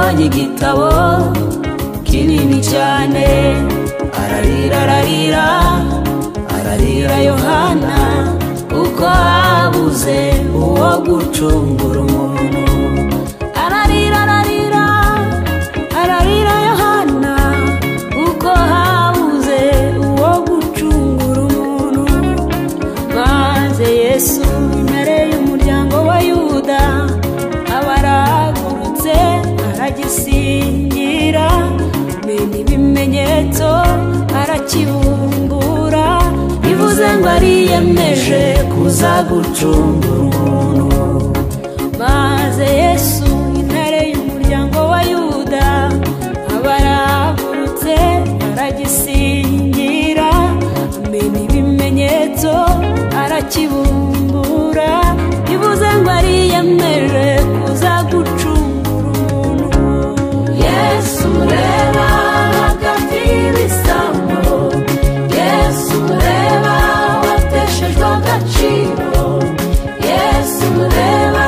abonye igitabo kinini cyane, ararira ararira ararira Yohana uko habuze uwo gucungura umuntu. Ararira ararira ararira Yohana uko habuze uwo gucungura umuntu. Maze Yesu intare y'umuryango wa Yuda abaragurutse aragisingira, menya ibimenyetso arakibumbura, bivuze ngo ariyemeje kuza gucungura umuntu. Maze Yesu intare y'umuryango wa Yuda abaragurutse aragisingira, menya ibimenyetso arakibumbura, bivuze ngo ariyemeje kuza gucungura umuntu. Yesu mureba hagati y'ibisambo, Yesu mureba wateshejwe agaciro, Yesu mureba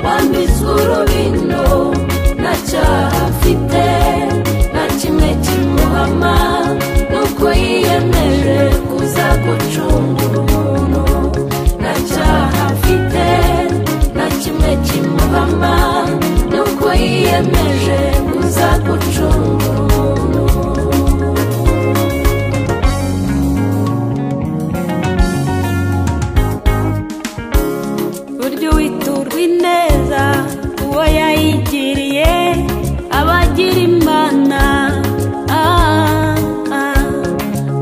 wambitswe urubindo, nta cyaha afite nta kimwe kimuhama, nuko yiyemeje kuza gucungura umuntu. Nta cyaha afite nta kimwe kimuhama, nuko yiyemeje kuza gucungura umuntu. Buryo witurwa ineza uwo yayigiriye, abagira Imana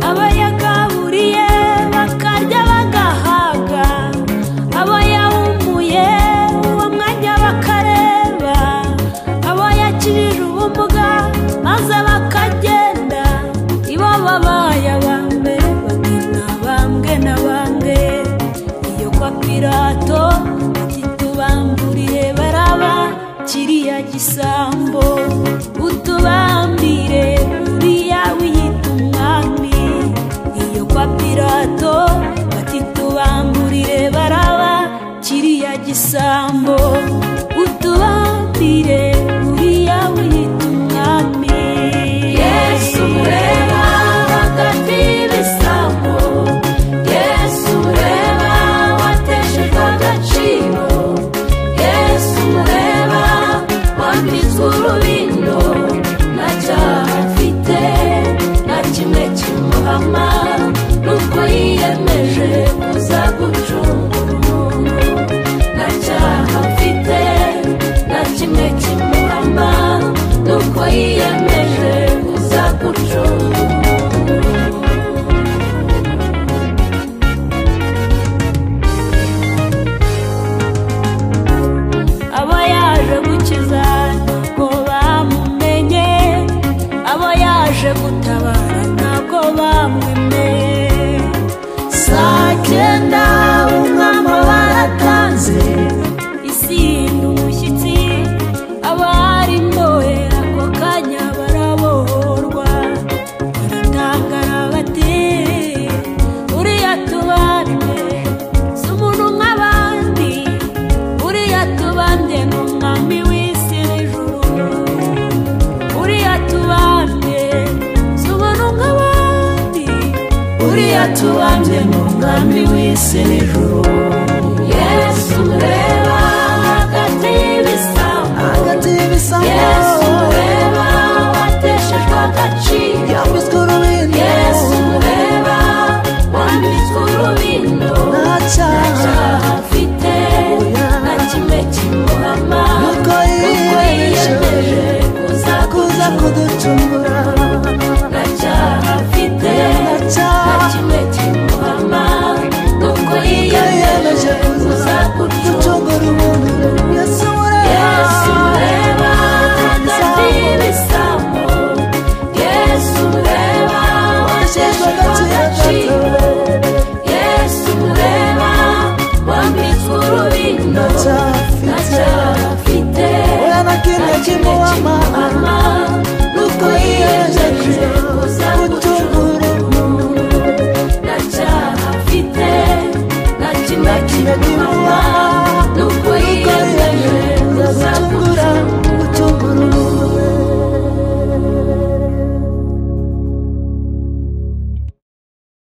abo yagaburiye bakarya bagahaga, abo yahumuye uwo mwanya bakareba, abo yakijije ubumuga maze bakagenda, ibo babaye abambere bati nabambwe nabambwe. Iyo kwa Pilato ati tubamburire Baraba kiriya gisambo, utubambire uriya wiyita umwami. Iyo kwa Pilato ati tubamburire Baraba kiriya gisambo, utubambire uriya wiyita umwami. Yesu mureba hagati y'ibisambo, Yesu mureba wateshejwe agaciro, Yesu mureba wambitswe urubindo, nta cyaha afite nta kimwe kimuhama, nuko yiyemeje kuza gucungura umuntu. Nta cyaha afite nta kimwe kimuhama, nuko yiyemeje kuza gucungura umuntu. Abo yaje gukiza ntabwo bamumenye, abo yaje gutabara ntabwo bamwemeye. Saa cyenda umwami baratanze, isi n'umushyitsi, abarimo ako kanya barabohorwa, baratangara bati uriya tubambye si umuntu nk'abandi, uriya tubambye ni umwami w'isi n'ijuru, uriya tubambye si umuntu nk'abandi, uriya tubambye ni umwami w'isi n'ijuru. Yesu mureba hagati y'ibisambo, Yesu mureba wateshejwe agaciro, yambitswe urubindo, Yesu mureba wambitswe urubindo, nta cyaha afite nta kimwe kimuhama, nuko yiyemeje kuza kuducungura. Nta cyaha afite nta kimwe kimuhama, nuko yiyemeje kuza gucungura umuntu. Yesu mureba hagati y'ibisambo, Yesu mureba wateshejwe agaciro, Yesu mureba wambitswe urubindo, nta cyaha afite nta kimwe kimuhama,